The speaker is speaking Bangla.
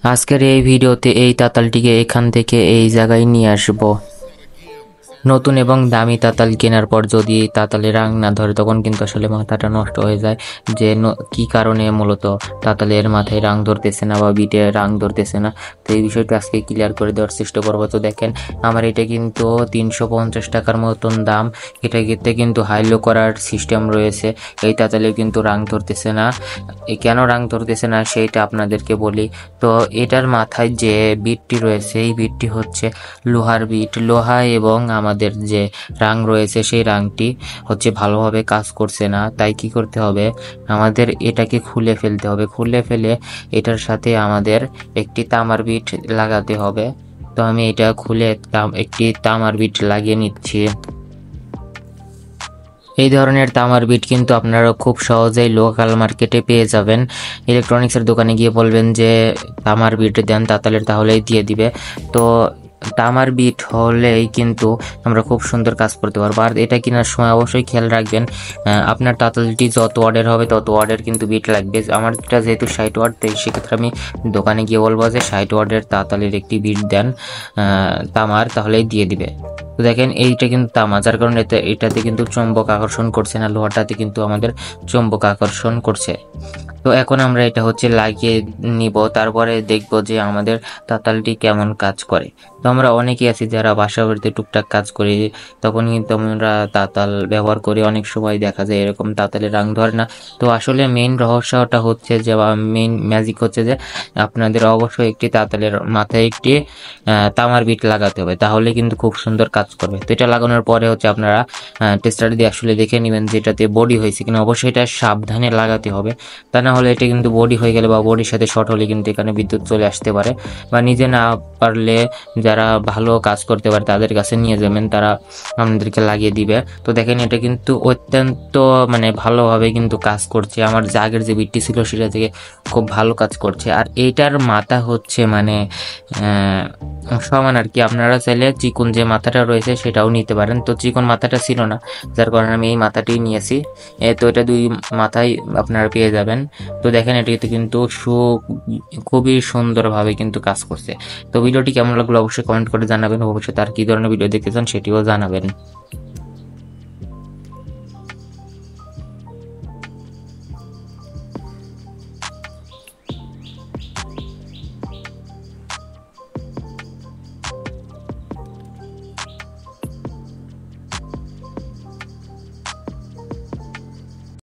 আজকের এই ভিডিওতে এই তাতালটিকে এখান থেকে এই জায়গায় নিয়ে আসবো। নতুন এবং দামি তাতাল কেনার পর যদি তাতালে রাং না ধরে তখন কিন্তু আসলে মাথাটা নষ্ট হয়ে যায় যে কি কারণে মূলত তাতালের মাথায় রাং ধরতেছে না বা বিটে রাং ধরতেছে না। তো এই বিষয়টা আজকে ক্লিয়ার করে দেওয়ার চেষ্টা করবো। তো দেখেন আমার এটা কিন্তু 350 টাকার মতন দাম। এটাতে কিন্তু হাইলো করার সিস্টেম রয়েছে। এই তাতালে কিন্তু রাং ধরতেছে না। কেন রাং ধরতেছে না সেইটা আপনাদেরকে বলি। তো এটার মাথায় যে বিটটি রয়েছে এই বিটটি হচ্ছে লোহার বিট। লোহা এবং আমাদের যে রাং রয়েছে সেই রাংটি হচ্ছে ভালোভাবে কাজ করছে না। তাই কি করতে হবে, আমাদের এটাকে খুলে ফেলতে হবে। খুলে ফেলে এটার সাথে আমাদের একটি তামার বিট লাগাতে হবে। তো আমি এটা খুলে একটি তামার বিট লাগিয়ে নিচ্ছি। এই ধরনের তামার বিট কিন্তু আপনারা খুব সহজেই লোকাল মার্কেটে পেয়ে যাবেন। ইলেকট্রনিক্সের দোকানে গিয়ে বলবেন যে তামার বিট দেন তাতালের, তাহলেই দিয়ে দিবে। তো তামার বিট হলেই কিন্তু আমরা খুব সুন্দর কাজ করতে পারবো। আর এটা কেনার সময় অবশ্যই খেয়াল রাখবেন আপনার তাতালটি যত ওয়াটের হবে তত ওয়াটের কিন্তু বিট লাগবে। আমারটা যেহেতু 60 ওয়াট, তাই সেক্ষেত্রে আমি দোকানে গিয়ে বলবো যে 60 ওয়াটের তাতালের একটি বিট দেন তামার, তাহলেই দিয়ে দিবে। তো দেখেন এইটা কিন্তু তামা, যার কারণে এটাতে কিন্তু চুম্বক আকর্ষণ করছে না, লোহাটাতে কিন্তু আমাদের চুম্বক আকর্ষণ করছে। তো এখন আমরা এটা হচ্ছে লাগিয়ে নিব, তারপরে দেখব যে আমাদের তাতালটি কেমন কাজ করে। তো আমরা অনেকেই আছি যারা বাসা বাড়িতে টুকটাক কাজ করি, তখন কিন্তু আমরা তাতাল ব্যবহার করি। অনেক সময় দেখা যায় এরকম তাতালে রাং ধরে না। তো আসলে মেইন রহস্যটা হচ্ছে যে, বা মেইন ম্যাজিক হচ্ছে যে আপনাদের অবশ্যই একটি তাতালের মাথায় একটি তামার বিট লাগাতে হবে, তাহলে কিন্তু খুব সুন্দর কাজ করবে। তো এটা লাগানোর পরে হচ্ছে আপনারা টেস্টার দিয়ে আসলে দেখে নেবেন যে এটাতে বডি হয়েছে কিনা। অবশ্যই এটা সাবধানে লাগাতে হবে, তা না হলে এটা কিন্তু বডি হয়ে গেলে বা বডির সাথে শর্ট হলে কিন্তু এখানে বিদ্যুৎ চলে আসতে পারে। বা নিজে না পারলে যারা ভালো কাজ করতে পারে তাদের কাছে নিয়ে যাবেন, তারা আমাদেরকে লাগিয়ে দিবে। তো দেখেন এটা কিন্তু অত্যন্ত ভালোভাবে কিন্তু কাজ করছে। আমার যে আগের যে বিটটি ছিল সেটা থেকে খুব ভালো কাজ করছে। আর এইটার মাথা হচ্ছে সমান আর কি। আপনারা চাইলে চিকন যে মাথাটা রয়েছে সেটাও নিতে পারেন। তো চিকন মাথাটা ছিল না, যার কারণে আমি এই মাথাটি নিয়েছি। তো এটা দুই মাথায় আপনারা পেয়ে যাবেন। তো দেখেন এটিতে কিন্তু খুবই সুন্দরভাবে কিন্তু কাজ করছে। তো ভিডিওটি কেমন লাগলো অবশ্যই কমেন্ট করে জানাবেন। ভবিষ্যতে আর কি ধরনের ভিডিও দেখতে চান সেটিও জানাবেন।